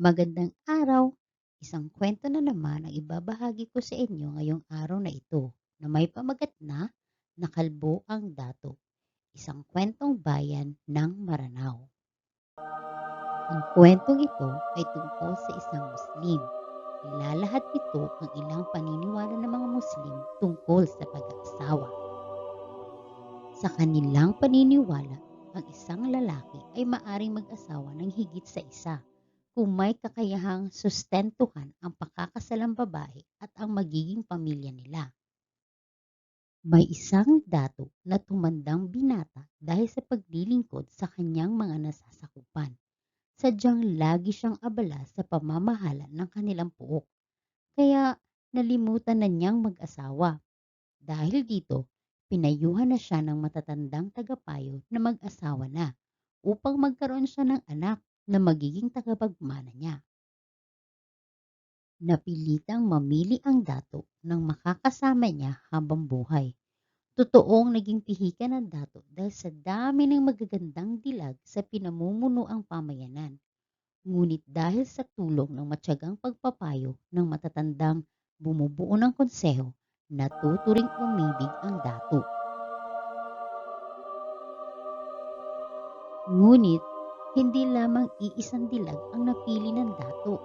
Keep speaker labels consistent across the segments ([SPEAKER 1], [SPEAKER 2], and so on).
[SPEAKER 1] Magandang araw! Isang kwento na naman ang ibabahagi ko sa inyo ngayong araw na ito na may pamagat na Nakalbo ang Dato, isang kwentong bayan ng Maranao. Ang kwentong ito ay tungkol sa isang Muslim. Nilalahad nito ang ilang paniniwala ng mga Muslim tungkol sa pag-aasawa. Sa kanilang paniniwala, ang isang lalaki ay maaring mag-asawa ng higit sa isa kung may kakayahang sustentuhan ang pakakasalang babae at ang magiging pamilya nila. May isang dato na tumandang binata dahil sa paglilingkod sa kanyang mga nasasakupan. Sadyang lagi siyang abala sa pamamahala ng kanilang puok, kaya nalimutan na niyang mag-asawa. Dahil dito, pinayuhan na siya ng matatandang tagapayo na mag-asawa na upang magkaroon siya ng anak na magiging tagapagmana niya. Napilitang mamili ang dato ng makakasama niya habang buhay. Totoong naging pihikan ng dato dahil sa dami ng magagandang dilag sa pinamumunuang pamayanan. Ngunit dahil sa tulong ng matyagang pagpapayo ng matatandang bumubuo ng konseho, natuturing umibig ang dato. Ngunit hindi lamang iisang dilag ang napili ng dato,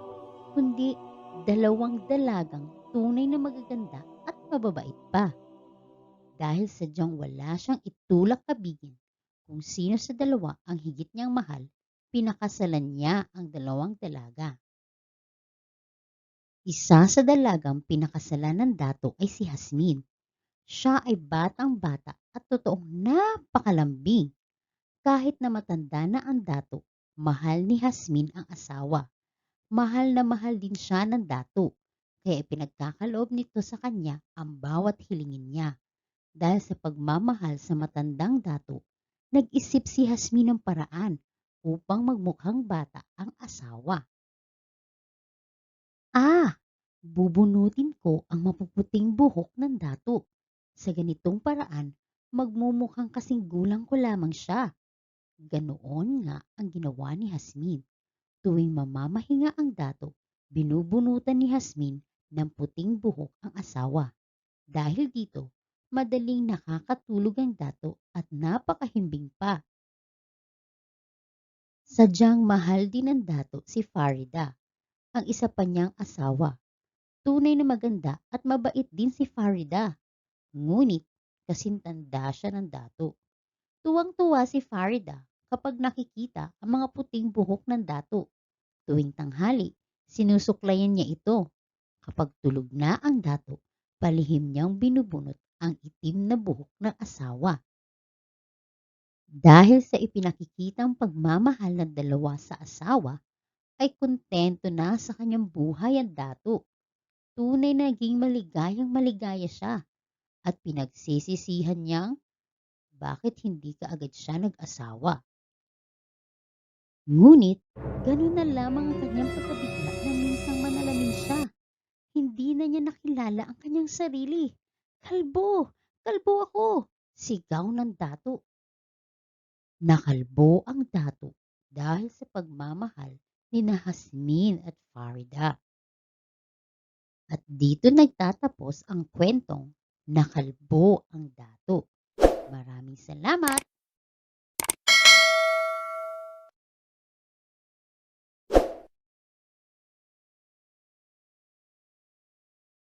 [SPEAKER 1] kundi dalawang dalagang tunay na magaganda at mababait pa. Dahil sadyang wala siyang itulak kabigin kung sino sa dalawa ang higit niyang mahal, pinakasalan niya ang dalawang dalaga. Isa sa dalagang pinakasalan ng dato ay si Hasmin. Siya ay batang-bata at totoong napakalambing. Kahit na matanda na ang dato, mahal ni Hasmin ang asawa. Mahal na mahal din siya ng dato, kaya pinagkakaloob nito sa kanya ang bawat hilingin niya. Dahil sa pagmamahal sa matandang dato, nag-isip si Hasmin ng paraan upang magmukhang bata ang asawa. Ah, bubunutin ko ang mapuputing buhok ng dato. Sa ganitong paraan, magmumukhang kasing gulang ko lamang siya. Ganoon nga ang ginawa ni Hasmin. Tuwing mamamahinga ang dato, binubunutan ni Hasmin ng puting buhok ang asawa. Dahil dito, madaling nakakatulog ang dato at napakahimbing pa. Sadyang mahal din ng dato si Farida, ang isa pa niyang asawa. Tunay na maganda at mabait din si Farida. Ngunit kasintanda siya ng dato. Tuwang-tuwa si Farida kapag nakikita ang mga puting buhok ng dato. Tuwing tanghali, sinusuklayan niya ito. Kapag tulog na ang dato, palihim niyang binubunot ang itim na buhok ng asawa. Dahil sa ipinakikitang pagmamahal ng dalawa sa asawa, ay kontento na sa kanyang buhay ang dato. Tunay na naging maligayang maligaya siya at pinagsisisihan niyang bakit hindi kaagad siya nag-asawa. Ngunit, ganun na lamang ang kanyang pagkabigla nang minsang manalamin siya. Hindi na niya nakilala ang kanyang sarili. Kalbo! Kalbo ako! Sigaw ng dato. Nakalbo ang dato dahil sa pagmamahal ni Hasmin at Farida. At dito nagtatapos ang kwentong Nakalbo ang Dato. Maraming salamat!